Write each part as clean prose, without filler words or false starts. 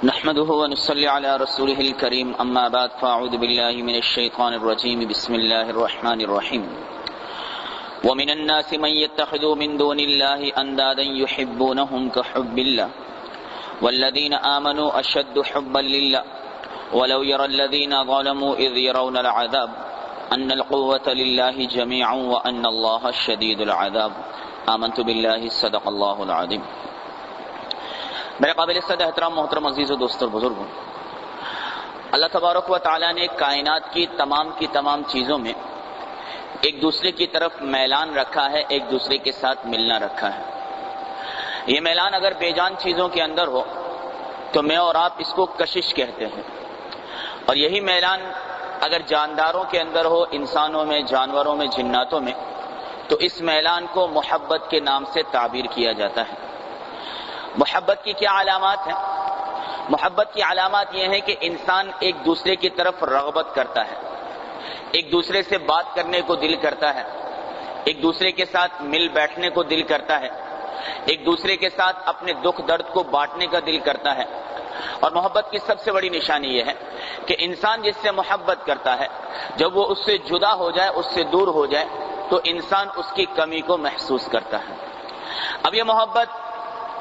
نحمده ونصلي على رسوله الكريم اما بعد فاعوذ بالله من الشيطان الرجيم بسم الله الرحمن الرحيم ومن الناس من يتخذ من دون الله اندادا يحبونهم كحب الله والذين آمنوا اشد حبا لله ولو يرى الذين ظلموا اذ يرون العذاب ان القوة لله جميعا وان الله شديد العذاب آمنت بالله صدق الله العظيم۔ میرے قابل صد احترام محترم عزیز و دوست اور بزرگوں، اللہ تبارک و تعالیٰ نے کائنات کی تمام چیزوں میں ایک دوسرے کی طرف میلان رکھا ہے، ایک دوسرے کے ساتھ ملنا رکھا ہے۔ یہ میلان اگر بے جان چیزوں کے اندر ہو تو میں اور آپ اس کو کشش کہتے ہیں، اور یہی میلان اگر جانداروں کے اندر ہو، انسانوں میں، جانوروں میں، جناتوں میں، تو اس میلان کو محبت کے نام سے تعبیر کیا جاتا ہے۔ محبت کی کیا علامات ہیں؟ محبت کی علامات یہ ہیں کہ انسان ایک دوسرے کی طرف رغبت کرتا ہے، ایک دوسرے سے بات کرنے کو دل کرتا ہے، ایک دوسرے کے ساتھ مل بیٹھنے کو دل کرتا ہے، ایک دوسرے کے ساتھ اپنے دکھ درد کو بانٹنے کا دل کرتا ہے۔ اور محبت کی سب سے بڑی نشانی یہ ہے کہ انسان جس سے محبت کرتا ہے، جب وہ اس سے جدا ہو جائے، اس سے دور ہو جائے، تو انسان اس کی کمی کو محسوس کرتا ہے۔ اب یہ محبت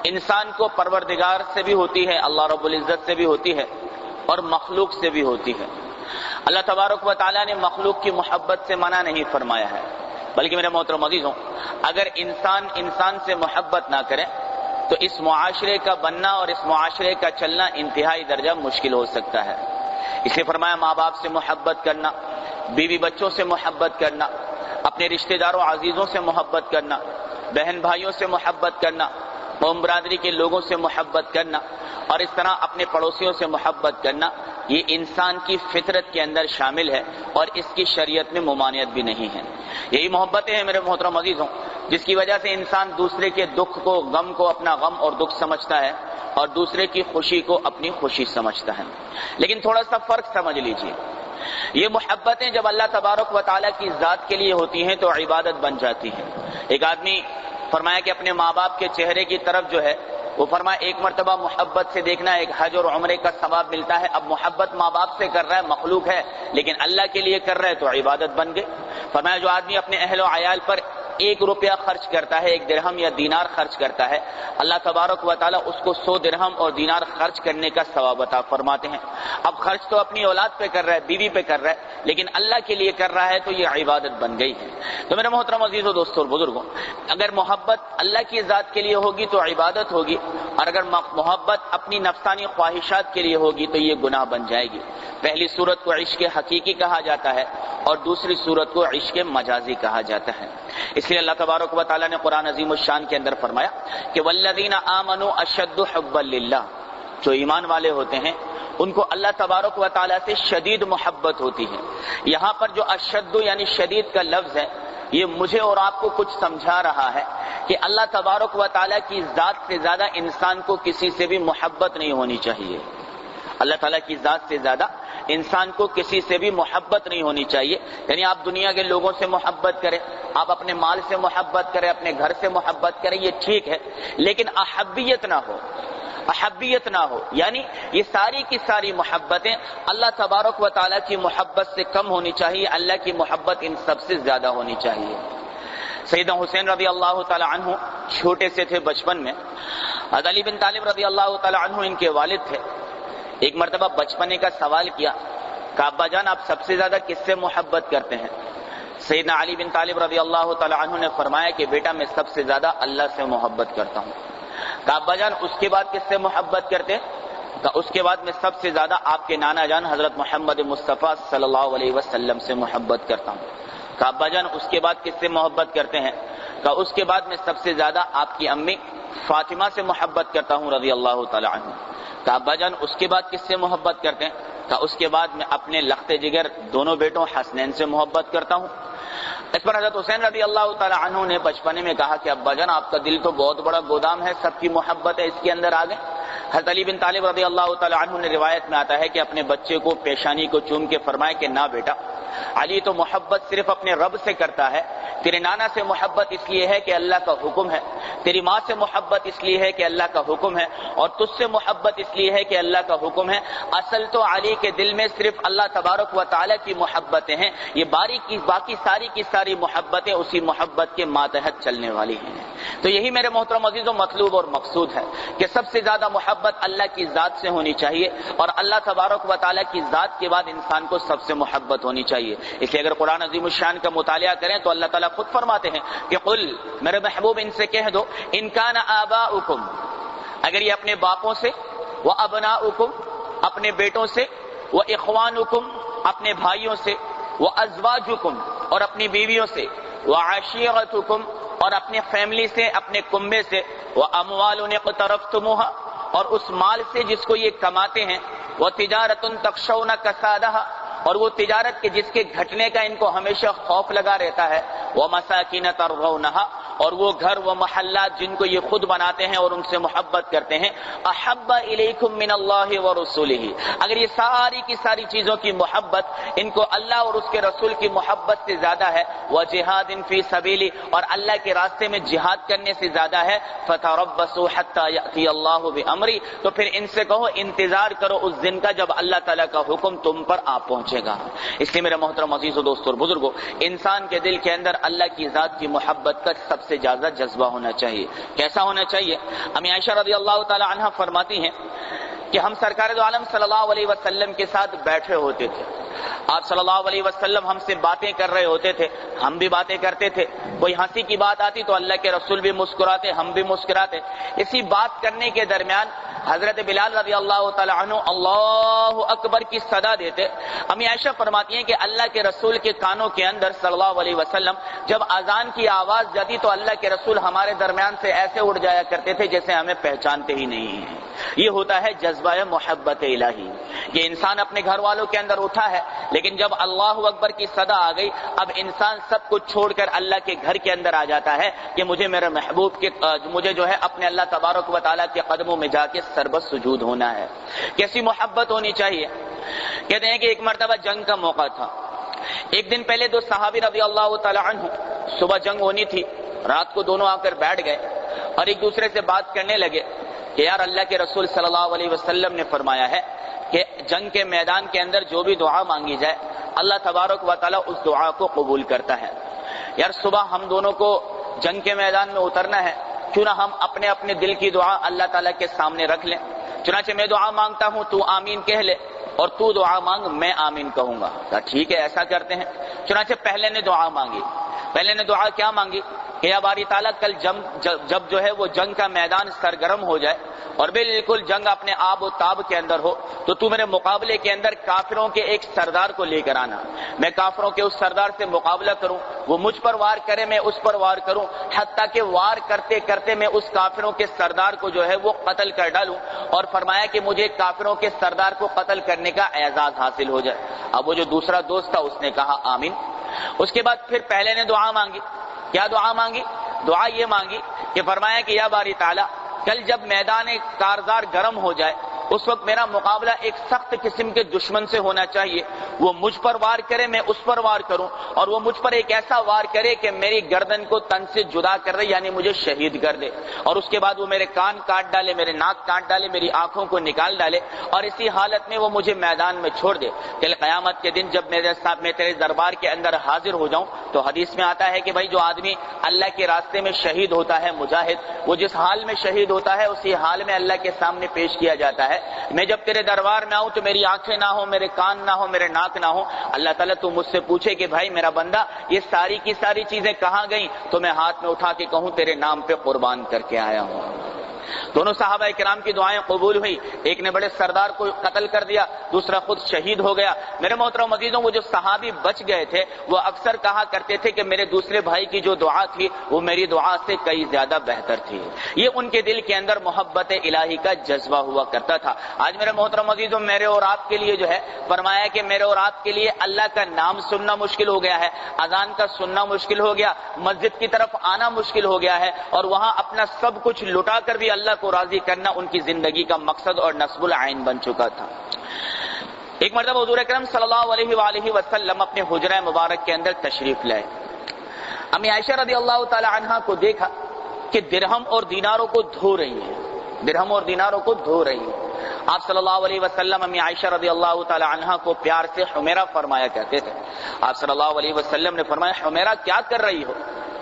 انسان کو پروردگار سے بھی ہوتی ہے، اللہ رب العزت سے بھی ہوتی ہے، اور مخلوق سے بھی ہوتی ہے۔ اللہ تبارک و تعالیٰ نے مخلوق کی محبت سے منع نہیں فرمایا ہے، بلکہ میرے محترم عزیزوں، اگر انسان سے محبت نہ کرے تو اس معاشرے کا بننا اور اس معاشرے کا چلنا انتہائی درجہ مشکل ہو سکتا ہے۔ اسے فرمایا ماں باپ سے محبت کرنا، بیوی بچوں سے محبت کرنا، اپنے رشتہ داروں عزیزوں سے محبت کرنا، بہن بھائیوں سے محبت کرنا، قوم برادری کے لوگوں سے محبت کرنا، اور اس طرح اپنے پڑوسیوں سے محبت کرنا، یہ انسان کی فطرت کے اندر شامل ہے اور اس کی شریعت میں ممانعت بھی نہیں ہے۔ یہی محبتیں ہیں میرے محترم عزیزوں، جس کی وجہ سے انسان دوسرے کے دکھ کو، غم کو اپنا غم اور دکھ سمجھتا ہے، اور دوسرے کی خوشی کو اپنی خوشی سمجھتا ہے۔ لیکن تھوڑا سا فرق سمجھ لیجئے، یہ محبتیں جب اللہ تبارک و تعالیٰ کی ذات کے لیے ہوتی ہیں تو عبادت بن جاتی ہیں۔ ایک آدمی فرمایا کہ اپنے ماں باپ کے چہرے کی طرف جو ہے وہ فرمایا ایک مرتبہ محبت سے دیکھنا، ایک حج اور عمرے کا ثواب ملتا ہے۔ اب محبت ماں باپ سے کر رہا ہے، مخلوق ہے، لیکن اللہ کے لیے کر رہا ہے تو عبادت بن گئی۔ فرمایا جو آدمی اپنے اہل و عیال پر 1 روپیہ خرچ کرتا ہے، 1 درہم یا دینار خرچ کرتا ہے، اللہ تبارک و تعالیٰ اس کو 100 درہم اور دینار خرچ کرنے کا ثواب عطا فرماتے ہیں۔ اب خرچ تو اپنی اولاد پہ کر رہا ہے، بیوی پہ کر رہا ہے، لیکن اللہ کے لیے کر رہا ہے تو یہ عبادت بن گئی ہے۔ تو میرے محترم عزیزوں، دوستوں اور بزرگوں، اگر محبت اللہ کی ذات کے لیے ہوگی تو عبادت ہوگی، اور اگر محبت اپنی نفسانی خواہشات کے لیے ہوگی تو یہ گناہ بن جائے گی۔ پہلی صورت کو عشق حقیقی کہا جاتا ہے اور دوسری صورت کو عشق مجازی کہا جاتا ہے۔ اس لیے اللہ تبارک و تعالیٰ نے قرآن عظیم الشان کے اندر فرمایا کہ والذین آمنوا اشد حبا للہ، جو ایمان والے ہوتے ہیں ان کو اللہ تبارک و تعالیٰ سے شدید محبت ہوتی ہے۔ یہاں پر جو اشد یعنی شدید کا لفظ ہے، یہ مجھے اور آپ کو کچھ سمجھا رہا ہے کہ اللہ تبارک و تعالیٰ کی ذات سے زیادہ انسان کو کسی سے بھی محبت نہیں ہونی چاہیے۔ اللہ تعالیٰ کی ذات سے زیادہ انسان کو کسی سے بھی محبت نہیں ہونی چاہیے۔ یعنی آپ دنیا کے لوگوں سے محبت کریں، آپ اپنے مال سے محبت کریں، اپنے گھر سے محبت کریں، یہ ٹھیک ہے، لیکن احبیت نہ ہو، احبیت نہ ہو، یعنی یہ ساری کی ساری محبتیں اللہ تبارک و تعالیٰ کی محبت سے کم ہونی چاہیے، اللہ کی محبت ان سب سے زیادہ ہونی چاہیے۔ سیدنا حسین رضی اللہ تعالی عنہ چھوٹے سے تھے بچپن میں، حضرت علی بن طالب رضی اللہ تعالی عنہ ان کے والد تھے۔ ایک مرتبہ بچپنے کا سوال کیا کہ ابا جان آپ سب سے زیادہ کس سے محبت کرتے ہیں؟ سیدنا علی بن طالب رضی اللہ تعالی عنہ نے فرمایا کہ بیٹا میں سب سے زیادہ اللہ سے محبت کرتا ہوں۔ کہ ابا جان اس کے بعد کس سے محبت کرتے ہیں؟ کہ اس کے بعد میں سب سے زیادہ آپ کے نانا جان حضرت محمد مصطفیٰ صلی اللہ علیہ وسلم سے محبت کرتا ہوں۔ کہ ابا جان اس کے بعد کس سے محبت کرتے ہیں؟ کہ اس کے بعد میں سب سے زیادہ آپ کی امی فاطمہ سے محبت کرتا ہوں رضی اللہ تعالی عنہ۔ کہ ابا جان اس کے بعد کس سے محبت کرتے ہیں؟ کہ اس کے بعد میں اپنے لخت جگر دونوں بیٹوں حسنین سے محبت کرتا ہوں۔ اس پر حضرت حسین رضی اللہ تعالی عنہ نے بچپنے میں کہا کہ ابا جان آپ کا دل تو بہت بڑا گودام ہے، سب کی محبت ہے، اس کے اندر آ گئے۔ حضرت علی بن طالب رضی اللہ تعالی عنہ نے روایت میں آتا ہے کہ اپنے بچے کو پیشانی کو چوم کے فرمائے کہ نہ بیٹا، علی تو محبت صرف اپنے رب سے کرتا ہے، تیرے نانا سے محبت اس لیے ہے کہ اللہ کا حکم ہے، تیری ماں سے محبت اس لیے ہے کہ اللہ کا حکم ہے، اور تجھ سے محبت اس لیے ہے کہ اللہ کا حکم ہے۔ اصل تو علی کے دل میں صرف اللہ تبارک و تعالی کی محبتیں ہیں، یہ باقی ساری کی ساری محبتیں اسی محبت کے ماتحت چلنے والی ہیں۔ تو یہی میرے محترم عزیزوں مطلوب اور مقصود ہے کہ سب سے زیادہ محبت اللہ کی ذات سے ہونی چاہیے، اور اللہ تبارک و تعالی کی ذات کے بعد انسان کو سب سے محبت ہونی چاہیے۔ اس لیے اگر قرآن عظیم الشان کا مطالعہ کریں تو اللہ تعالیٰ خود فرماتے ہیں کہ قل، میرے محبوب ان سے کہہ دو، ان کان آباؤکم، اگر یہ اپنے باپوں سے، و ابناؤکم، اپنے بیٹوں سے، و اخوانکم، اپنے بھائیوں سے، و ازواجکم، اور اپنی بیویوں سے، و عشیرتکم، اور اپنے فیملی سے، اپنے کنبے سے، و اموال اقترفتموها، اور اس مال سے جس کو یہ کماتے ہیں، و تجارت تخشون کسادها، اور وہ تجارت کے جس کے گھٹنے کا ان کو ہمیشہ خوف لگا رہتا ہے، وَمَسَاكِنَ تَرْضَوْنَهَا، اور وہ گھر و محلات جن کو یہ خود بناتے ہیں اور ان سے محبت کرتے ہیں، أَحَبَّ إِلَيْكُم مِّنَ اللَّهِ وَرُسُولِهِ، اگر یہ ساری کی ساری چیزوں کی محبت ان کو اللہ اور اس کے رسول کی محبت سے زیادہ ہے، وَجِهَادٍ فِي سَبِيلِهِ، اور اللہ کے راستے میں جہاد کرنے سے زیادہ ہے، فَتَرَبَّصُوا حَتَّى يَأْتِيَ اللَّهُ بِأَمْرِهِ، تو پھر ان سے کہو انتظار کرو اس دن کا جب اللہ تعالیٰ کا حکم تم پر آ پہنچے گا۔ اس لیے میرے محترم عزیز و دوستو اور بزرگوں، انسان کے دل کے اندر اللہ کی ذات کی محبت کا سب سے زیادہ جذبہ ہونا چاہیے۔ کیسا ہونا چاہیے؟ امی عائشہ رضی اللہ تعالی عنہا فرماتی ہیں کہ ہم سرکار دو عالم صلی اللہ علیہ وسلم کے ساتھ بیٹھے ہوتے تھے، آپ صلی اللہ علیہ وسلم ہم سے باتیں کر رہے ہوتے تھے، ہم بھی باتیں کرتے تھے، کوئی ہنسی کی بات آتی تو اللہ کے رسول بھی مسکراتے، ہم بھی مسکراتے۔ اسی بات کرنے کے درمیان حضرت بلال رضی اللہ تعالی عنہ اللہ اکبر کی صدا دیتے۔ امی عائشہ فرماتی ہیں کہ اللہ کے رسول کے کانوں کے اندر صلی اللہ علیہ وسلم جب اذان کی آواز جاتی تو اللہ کے رسول ہمارے درمیان سے ایسے اڑ جایا کرتے تھے جیسے ہمیں پہچانتے ہی نہیں ہیں۔ یہ ہوتا ہے جذبہ محبت الہی، کہ انسان اپنے گھر والوں کے اندر اٹھا ہے، لیکن جب اللہ اکبر کی صدا آ گئی اب انسان سب کچھ چھوڑ کر اللہ کے گھر کے اندر آ جاتا ہے کہ مجھے میرے محبوب کے مجھے جو ہے اپنے اللہ تبارک و تعالیٰ کے قدموں میں جا کے سربت سجود ہونا ہے۔ کیسی محبت ہونی چاہیے؟ کہتے ہیں کہ ایک مرتبہ جنگ کا موقع تھا، ایک دن پہلے دو صحابی رضی اللہ تعالی عنہ، صبح جنگ ہونی تھی، رات کو دونوں آ کر بیٹھ گئے اور ایک دوسرے سے بات کرنے لگے کہ یار اللہ کے رسول صلی اللہ علیہ وسلم نے فرمایا ہے کہ جنگ کے میدان کے اندر جو بھی دعا مانگی جائے اللہ تبارک و تعالیٰ اس دعا کو قبول کرتا ہے۔ یار صبح ہم دونوں کو جنگ کے میدان میں اترنا ہے، کیوں نہ ہم اپنے اپنے دل کی دعا اللہ تعالیٰ کے سامنے رکھ لیں۔ چنانچہ میں دعا مانگتا ہوں تو آمین کہہ لے، اور تو دعا مانگ میں آمین کہوں گا۔ ٹھیک ہے ایسا کرتے ہیں۔ چنانچہ پہلے نے دعا مانگی، پہلے نے دعا کیا مانگی کہ یا باری تعالیٰ کل جب جو ہے وہ جنگ کا میدان سرگرم ہو جائے اور بالکل جنگ اپنے آب و تاب کے اندر ہو تو تو میرے مقابلے کے اندر کافروں کے ایک سردار کو لے کر آنا، میں کافروں کے اس سردار سے مقابلہ کروں، وہ مجھ پر وار کرے میں اس پر وار کروں، حتیٰ کہ وار کرتے کرتے میں اس کافروں کے سردار کو جو ہے وہ قتل کر ڈالوں، اور فرمایا کہ مجھے کافروں کے سردار کو قتل کرنے کا اعزاز حاصل ہو جائے۔ اب وہ جو دوسرا دوست تھا اس نے کہا آمین۔ اس کے بعد پھر پہلے نے دعا مانگی، کیا دعا مانگی؟ دعا یہ مانگی کہ فرمایا کہ یا باری تعالیٰ کل جب میدان کارزار گرم ہو جائے اس وقت میرا مقابلہ ایک سخت قسم کے دشمن سے ہونا چاہیے، وہ مجھ پر وار کرے میں اس پر وار کروں، اور وہ مجھ پر ایک ایسا وار کرے کہ میری گردن کو تن سے جدا کر دے، یعنی مجھے شہید کر دے، اور اس کے بعد وہ میرے کان کاٹ ڈالے، میرے ناک کاٹ ڈالے، میری آنکھوں کو نکال ڈالے، اور اسی حالت میں وہ مجھے میدان میں چھوڑ دے۔ کل قیامت کے دن جب میں تیرے دربار کے اندر حاضر ہو جاؤں تو حدیث میں آتا ہے کہ بھائی جو آدمی اللہ کے راستے میں شہید ہوتا ہے مجاہد، وہ جس حال میں شہید ہوتا ہے اسی حال میں اللہ کے سامنے پیش کیا جاتا ہے۔ میں جب تیرے دربار میں آؤں تو میری آنکھیں نہ ہو، میرے کان نہ ہو، میرے ناک نہ ہو، اللہ تعالیٰ تو مجھ سے پوچھے کہ بھائی میرا بندہ یہ ساری کی ساری چیزیں کہاں گئیں، تو میں ہاتھ میں اٹھا کے کہوں تیرے نام پہ قربان کر کے آیا ہوں۔ دونوں صحابہ کرام کی دعائیں قبول ہوئی، ایک نے بڑے سردار کو قتل کر دیا، دوسرا خود شہید ہو گیا۔ میرے محترم عزیزوں وہ جو صحابی بچ گئے تھے وہ اکثر کہا کرتے تھے کہ میرے دوسرے بھائی کی جو دعا تھی وہ میری دعا سے کئی زیادہ بہتر تھی۔ یہ ان کے دل کے اندر محبت الہی کا جذبہ ہوا کرتا تھا۔ آج میرے محترم عزیزوں میرے اور آپ کے لیے جو ہے فرمایا کہ میرے اور آپ کے لیے اللہ کا نام سننا مشکل ہو گیا ہے، اذان کا سننا مشکل ہو گیا، مسجد کی طرف آنا مشکل ہو گیا ہے، اور وہاں اپنا سب کچھ لٹا کر بھی اللہ کو راضی کرنا ان کی زندگی کا مقصد اور نصب العین بن چکا تھا۔ ایک مرتبہ حضور اکرم صلی اللہ علیہ وآلہ وسلم اپنے حجرہ مبارک کے اندر تشریف لائے۔ امی عائشہ رضی اللہ تعالی عنہا کو دیکھا کہ درہم اور دیناروں کو دھو رہی ہیں، درہم اور دیناروں کو دھو رہی ہیں۔ آپ صلی اللہ علیہ وسلم امی عائشہ رضی اللہ تعالی عنہا کو پیار سے حمیرہ فرمایا کرتے تھے۔ آپ صلی اللہ علیہ وسلم نے فرمایا حمیرہ کیا کر رہی ہو؟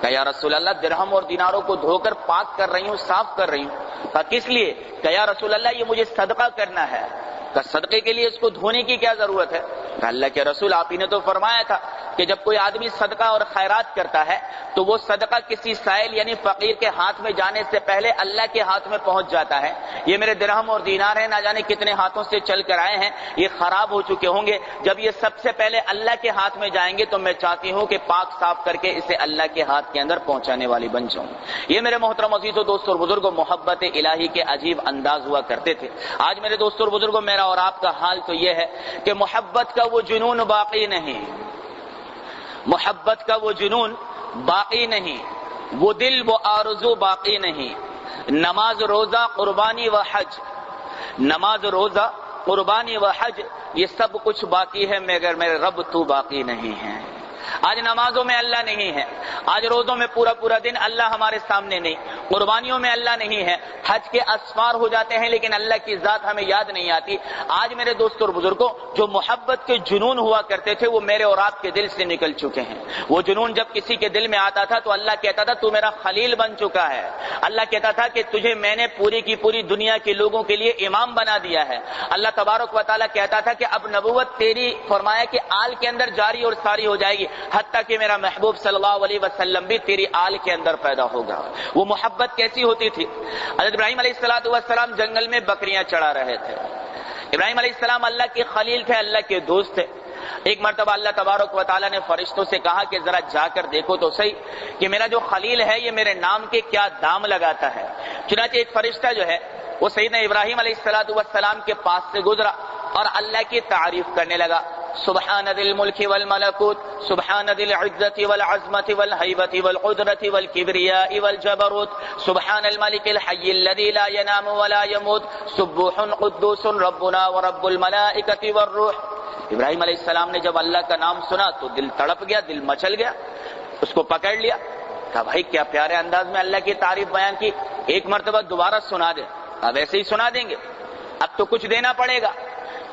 کہا یا رسول اللہ درہم اور دیناروں کو دھو کر پاک کر رہی ہوں، صاف کر رہی ہوں۔ کہا کس لیے؟ کہا یا رسول اللہ یہ مجھے صدقہ کرنا ہے۔ کہا صدقے کے لیے اس کو دھونے کی کیا ضرورت ہے؟ کہا اللہ کے رسول آپ ہی نے تو فرمایا تھا کہ جب کوئی آدمی صدقہ اور خیرات کرتا ہے تو وہ صدقہ کسی سائل یعنی فقیر کے ہاتھ میں جانے سے پہلے اللہ کے ہاتھ میں پہنچ جاتا ہے۔ یہ میرے درہم اور دینار ہیں، نہ جانے کتنے ہاتھوں سے چل کر آئے ہیں، یہ خراب ہو چکے ہوں گے، جب یہ سب سے پہلے اللہ کے ہاتھ میں جائیں گے تو میں چاہتی ہوں کہ پاک صاف کر کے اسے اللہ کے ہاتھ کے اندر پہنچانے والی بن جاؤں۔ یہ میرے محترم عزیز و دوست اور بزرگوں محبت الہی کے عجیب انداز ہوا کرتے تھے۔ آج میرے دوست اور بزرگوں میرا اور آپ کا حال تو یہ ہے کہ محبت کا وہ جنون باقی نہیں، محبت کا وہ جنون باقی نہیں، وہ دل وہ آرزو باقی نہیں۔ نماز روزہ قربانی و حج، نماز روزہ قربانی و حج یہ سب کچھ باقی ہے مگر میرے رب تو باقی نہیں ہے۔ آج نمازوں میں اللہ نہیں ہے، آج روزوں میں پورا پورا دن اللہ ہمارے سامنے نہیں، قربانیوں میں اللہ نہیں ہے، حج کے اسفار ہو جاتے ہیں لیکن اللہ کی ذات ہمیں یاد نہیں آتی۔ آج میرے دوستوں اور بزرگوں جو محبت کے جنون ہوا کرتے تھے وہ میرے اور آپ کے دل سے نکل چکے ہیں۔ وہ جنون جب کسی کے دل میں آتا تھا تو اللہ کہتا تھا تو میرا خلیل بن چکا ہے، اللہ کہتا تھا کہ تجھے میں نے پوری کی پوری دنیا کے لوگوں کے لیے امام بنا دیا ہے۔ اللہ تبارک و تعالیٰ کہتا تھا کہ اب نبوت تیری فرمایا کہ آل کے اندر جاری اور ساری ہو جائے گی، حتیٰ کہ میرا محبوب صلی اللہ علیہ وسلم بھی تیری آل کے اندر پیدا ہوگا۔ وہ محبت کیسی ہوتی تھی؟ حضرت ابراہیم علیہ السلام جنگل میں بکریاں چڑھا رہے تھے۔ ابراہیم علیہ السلام اللہ کے خلیل تھے، اللہ کے دوست تھے۔ ایک مرتبہ اللہ تبارک و تعالیٰ نے فرشتوں سے کہا کہ ذرا جا کر دیکھو تو صحیح کہ میرا جو خلیل ہے یہ میرے نام کے کیا دام لگاتا ہے۔ چنانچہ ایک فرشتہ جو ہے وہ سیدنا ابراہیم علیہ السلام کے پاس سے گزرا اور اللہ کی تعریف کرنے لگا، سبحان ذی الملک والملکوت، سبحان ذی العزت والعظمت والہیبت والقدرت والکبریاء والجبروت، سبحان الملک الحی الذی لا ینام ولا یموت، سبوح قدوس ربنا ورب الملائکۃ والروح۔ ابراہیم علیہ السلام نے جب اللہ کا نام سنا تو دل تڑپ گیا، دل مچل گیا، اس کو پکڑ لیا، کہا بھائی کیا پیارے انداز میں اللہ کی تعریف بیان کی، ایک مرتبہ دوبارہ سنا دے۔ اب ایسے ہی سنا دیں گے، اب تو کچھ دینا پڑے گا۔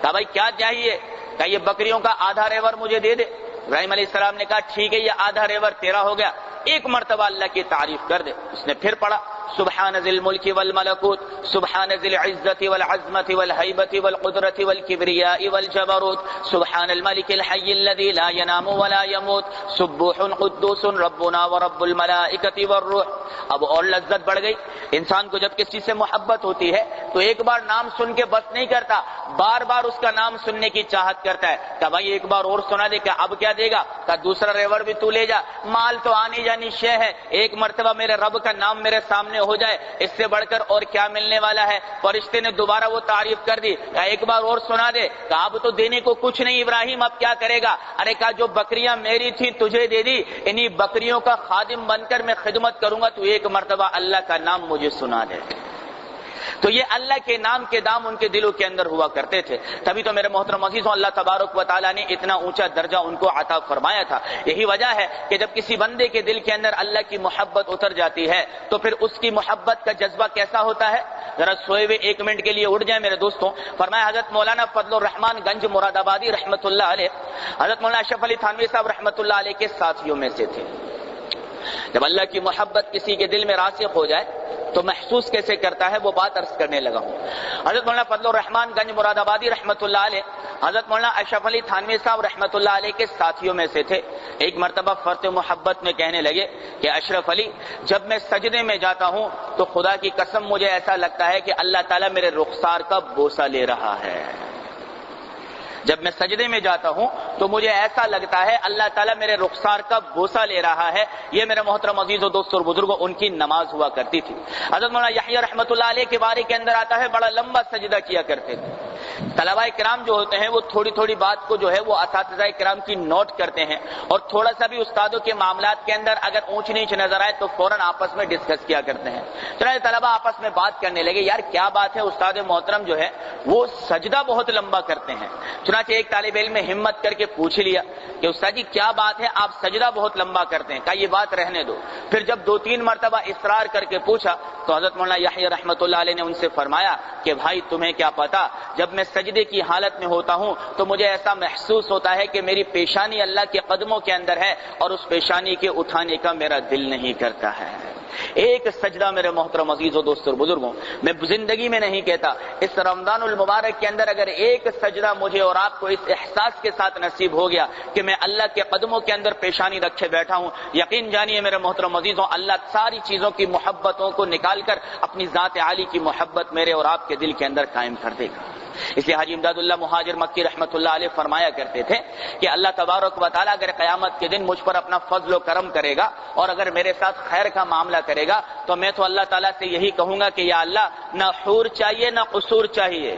کہا بھائی کیا چاہیے؟ کہا یہ بکریوں کا آدھا ریور مجھے دے دے۔ ابراہیم علیہ السلام نے کہا ٹھیک ہے یہ آدھا ریور تیرا ہو گیا، ایک مرتبہ اللہ کی تعریف کر دے۔ اس نے پھر پڑھا سبحان ذی الملک والملکوت، سبحان ذی العزت والعظمت والہیبت والقدرت والکبریاء والجبروت، سبحان الملک الحی الذی لا ینام ولا یموت، سبوح قدوس ربنا ورب الملائکۃ والروح۔ اب اور لذت بڑھ گئی۔ انسان کو جب کسی سے محبت ہوتی ہے تو ایک بار نام سن کے بس نہیں کرتا، بار بار اس کا نام سننے کی چاہت کرتا ہے۔ کہ بھائی ایک بار اور سنا دے، کہ اب کیا دے گا؟ کہ دوسرا ریور بھی تو لے جا، مال تو آنی جانی شے ہے، ایک مرتبہ میرے رب کا نام میرے سامنے ہو جائے، اس سے بڑھ کر اور کیا ملنے والا ہے؟ فرشتے نے دوبارہ وہ تعریف کر دی، کہ ایک بار اور سنا دے۔ کہ اب تو دینے کو کچھ نہیں ابراہیم، اب کیا کرے گا؟ ارے کہا جو بکریاں میری تھیں تجھے دے دی، انہی بکریوں کا خادم بن کر میں خدمت کروں گا، تو ایک مرتبہ اللہ کا نام مجھے سنا دے۔ تو یہ اللہ کے نام کے دام ان کے دلوں کے اندر ہوا کرتے تھے۔ تبھی تو میرے محترم عزیزوں اللہ تبارک و تعالیٰ نے اتنا اونچا درجہ ان کو عطا فرمایا تھا۔ یہی وجہ ہے کہ جب کسی بندے کے دل کے اندر اللہ کی محبت اتر جاتی ہے تو پھر اس کی محبت کا جذبہ کیسا ہوتا ہے؟ ذرا سوئے ہوئے ایک منٹ کے لیے اٹھ جائیں میرے دوستوں۔ فرمایا حضرت مولانا فضل الرحمان گنج مراد آبادی رحمۃ اللہ علیہ، حضرت مولانا اشرف علی تھانوی صاحب رحمۃ اللہ علیہ کے ساتھیوں میں سے تھے۔ جب اللہ کی محبت کسی کے دل میں راسخ ہو جائے تو محسوس کیسے کرتا ہے وہ بات عرض کرنے لگا ہوں۔ حضرت مولانا فضل الرحمان گنج مراد آبادی رحمۃ اللہ علیہ حضرت مولانا اشرف علی تھانوی صاحب رحمۃ اللہ علیہ کے ساتھیوں میں سے تھے۔ ایک مرتبہ فرط محبت میں کہنے لگے کہ اشرف علی جب میں سجدے میں جاتا ہوں تو خدا کی قسم مجھے ایسا لگتا ہے کہ اللہ تعالیٰ میرے رخسار کا بوسہ لے رہا ہے۔ جب میں سجدے میں جاتا ہوں تو مجھے ایسا لگتا ہے اللہ تعالیٰ میرے رخسار کا بوسہ لے رہا ہے۔ یہ میرے محترم عزیز و دوست اور بزرگوں ان کی نماز ہوا کرتی تھی۔ حضرت مولانا یحییٰ رحمۃ اللہ علیہ کے بارے کے اندر آتا ہے بڑا لمبا سجدہ کیا کرتے تھے۔ طلباء کرام جو ہوتے ہیں وہ تھوڑی تھوڑی بات کو جو ہے وہ اساتذہ کرام کی نوٹ کرتے ہیں، اور تھوڑا سا بھی استادوں کے معاملات کے اندر اگر اونچ نیچ نظر آئے تو فوراً آپس میں ڈسکس کیا کرتے ہیں۔ چنانچہ طلباء آپس میں بات کرنے لگے، یار کیا بات ہے، استاد محترم جو ہے وہ سجدہ بہت لمبا کرتے ہیں۔ چنانچہ ایک طالب علم نے ہمت کر کے پوچھ لیا کہ استاد جی کیا بات ہے، آپ سجدہ بہت لمبا کرتے ہیں؟ کہا یہ بات رہنے دو۔ پھر جب 2-3 مرتبہ اصرار کر کے پوچھا تو حضرت مولانا یحییٰ رحمۃ اللہ علیہ نے ان سے فرمایا کہ بھائی تمہیں کیا پتا، جب میں سجدے کی حالت میں ہوتا ہوں تو مجھے ایسا محسوس ہوتا ہے کہ میری پیشانی اللہ کے قدموں کے اندر ہے اور اس پیشانی کے اٹھانے کا میرا دل نہیں کرتا ہے۔ ایک سجدہ میرے محترم عزیز و دوستوں اور بزرگوں، میں زندگی میں نہیں کہتا، اس رمضان المبارک کے اندر اگر ایک سجدہ مجھے اور آپ کو اس احساس کے ساتھ نصیب ہو گیا کہ میں اللہ کے قدموں کے اندر پیشانی رکھے بیٹھا ہوں، یقین جانیے میرے محترم عزیزوں اللہ ساری چیزوں کی محبتوں کو نکال کر اپنی ذات عالی کی محبت میرے اور آپ کے دل کے اندر قائم کر دے گا۔ اس لیے حاجی امداد اللہ مہاجر مکی رحمۃ اللہ علیہ فرمایا کرتے تھے کہ اللہ تبارک و تعالیٰ اگر قیامت کے دن مجھ پر اپنا فضل و کرم کرے گا اور اگر میرے ساتھ خیر کا معاملہ کرے گا تو میں تو اللہ تعالیٰ سے یہی کہوں گا کہ یا اللہ نہ حور چاہیے نہ قصور چاہیے۔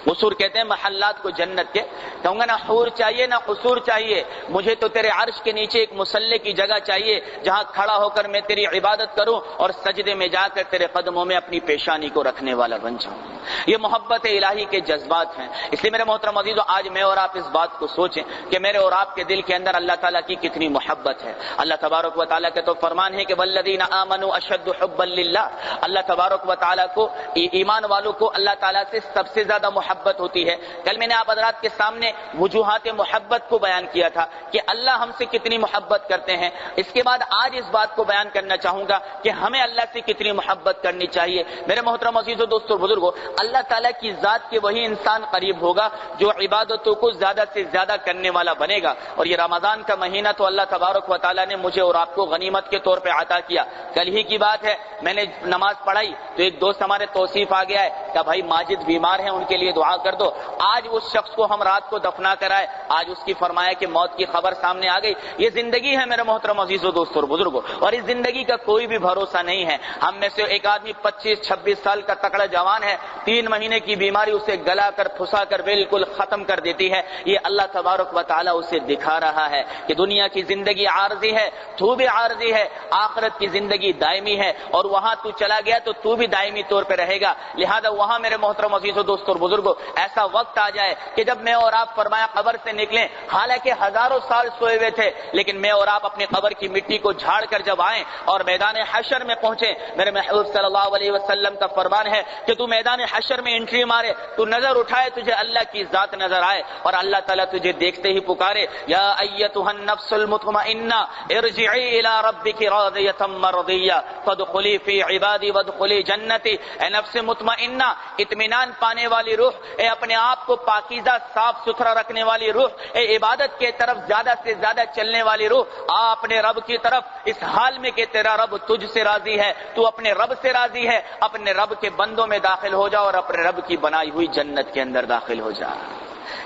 قصور کہتے ہیں محلات کو جنت کے، کہوں گا نہ حور چاہیے نہ قصور چاہیے، مجھے تو تیرے عرش کے نیچے ایک مصلی کی جگہ چاہیے جہاں کھڑا ہو کر میں تیری عبادت کروں اور سجدے میں جا کر تیرے قدموں میں اپنی پیشانی کو رکھنے والا بن جاؤں۔ یہ محبت الہی کے جذبات ہیں۔ اس لیے میرے محترم عزیزو آج میں اور آپ اس بات کو سوچیں کہ میرے اور آپ کے دل کے اندر اللہ تعالیٰ کی کتنی محبت ہے۔ اللہ تبارک و تعالیٰ کے تو فرمان ہے کہ والذین آمنوا اشد حبا للہ، اللہ تبارک و تعالیٰ کو ایمان والوں کو اللہ تعالیٰ سے سب سے زیادہ محبت ہوتی ہے۔ کل میں نے آپ حضرات کے سامنے وجوہات محبت کو بیان کیا تھا کہ اللہ ہم سے کتنی محبت کرتے ہیں۔ اس کے بعد آج اس بات کو بیان کرنا چاہوں گا کہ ہمیں اللہ سے کتنی محبت کرنی چاہیے۔ میرے محترم عزیزو دوستو بزرگو، اللہ تعالیٰ کی ذات کے وہی انسان قریب ہوگا جو عبادتوں کو زیادہ سے زیادہ کرنے والا بنے گا، اور یہ رمضان کا مہینہ تو اللہ تبارک و تعالیٰ نے مجھے اور آپ کو غنیمت کے طور پہ عطا کیا۔ کل ہی کی بات ہے، میں نے نماز پڑھائی تو ایک دوست ہمارے توصیف آ گیا ہے کہ بھائی ماجد بیمار ہیں ان کے لیے دعا کر دو۔ آج اس شخص کو ہم رات کو دفنا کرائے، آج اس کی فرمایا کہ موت کی خبر سامنے آ گئی۔ یہ زندگی ہے میرے محترم عزیزو دوستو اور بزرگوں، اور اس زندگی کا کوئی بھی بھروسہ نہیں ہے۔ ہم میں سے ایک آدمی 25-26 سال کا تکڑا جوان ہے، 3 مہینے کی بیماری اسے گلا کر پھسا کر بالکل ختم کر دیتی ہے۔ یہ اللہ تبارک و تعالیٰ اسے دکھا رہا ہے کہ دنیا کی زندگی عارضی ہے، تو بھی عارضی ہے، آخرت کی زندگی دائمی ہے، اور وہاں تو چلا گیا تو تو بھی دائمی طور پہ رہے گا۔ لہذا وہاں میرے محترم عزیزو دوستو اور بزرگوں ایسا وقت آ جائے کہ جب میں اور آپ فرمایا قبر سے نکلیں، حالانکہ ہزاروں سال سوئے ہوئے تھے لیکن میں اور آپ اپنی قبر کی مٹی کو جھاڑ کر جب آئیں اور میدان حشر میں پہنچے، میرے محبوب صلی اللہ علیہ وسلم کا فرمان ہے کہ تو میدان حشر میں انٹری مارے، تو نظر اٹھائے، تجھے اللہ کی ذات نظر آئے اور اللہ تعالیٰ تجھے دیکھتے ہی پکارے یا ایتھا النفس المطمئنہ ارجعی الی ربک راضیۃ مرضیہ فادخلی فی عبادی وادخلی جنتی۔ اے نفس مطمئنہ، اطمینان پانے والی روح، اے اپنے آپ کو پاکیزہ صاف ستھرا رکھنے والی روح، اے عبادت کے طرف زیادہ سے زیادہ چلنے والی روح، آ اپنے رب کی طرف اس حال میں کہ تیرا رب تجھ سے راضی ہے، تو اپنے رب سے راضی ہے، اپنے رب کے بندوں میں داخل ہو جا اور اپنے رب کی بنائی ہوئی جنت کے اندر داخل ہو جا۔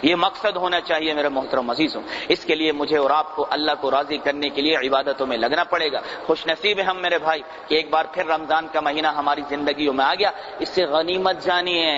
یہ مقصد ہونا چاہیے میرے محترم عزیزوں۔ اس کے لیے مجھے اور آپ کو اللہ کو راضی کرنے کے لیے عبادتوں میں لگنا پڑے گا۔ خوش نصیب ہے ہم میرے بھائی کہ ایک بار پھر رمضان کا مہینہ ہماری زندگیوں میں آ گیا۔ اس سے غنیمت جانیے،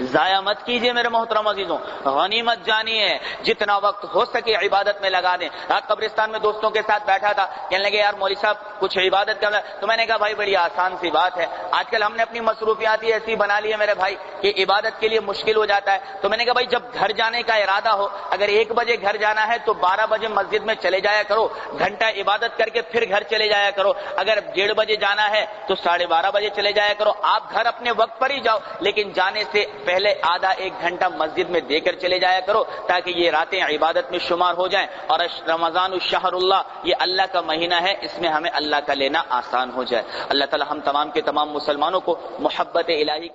ضائع مت کیجئے میرے محترم عزیزوں، غنیمت جانیے، جتنا وقت ہو سکے عبادت میں لگا دیں۔ رات قبرستان میں دوستوں کے ساتھ بیٹھا تھا، کہنے لگے یار مولوی صاحب کچھ عبادت کرنا، تو میں نے کہا بھائی بڑی آسان سی بات ہے، آج کل ہم نے اپنی مصروفیات ہی ایسی بنا لی ہے میرے بھائی کہ عبادت کے لیے مشکل ہو جاتا ہے۔ تو میں نے کہا بھائی جب گھر جانے کا ارادہ ہو، اگر 1 بجے گھر جانا ہے تو 12 بجے مسجد میں چلے جایا کرو، گھنٹہ عبادت کر کے پھر گھر چلے جایا کرو۔ اگر 1:30 بجے جانا ہے تو 12:30 بجے چلے جایا کرو۔ آپ گھر اپنے وقت پر ہی جاؤ، لیکن جانے سے پہلے آدھا 1 گھنٹہ مسجد میں دے کر چلے جایا کرو تاکہ یہ راتیں عبادت میں شمار ہو جائیں، اور رمضان الشہر اللہ، یہ اللہ کا مہینہ ہے، اس میں ہمیں اللہ کا لینا آسان ہو جائے۔ اللہ تعالی ہم تمام کے تمام مسلمانوں کو محبت الہی کا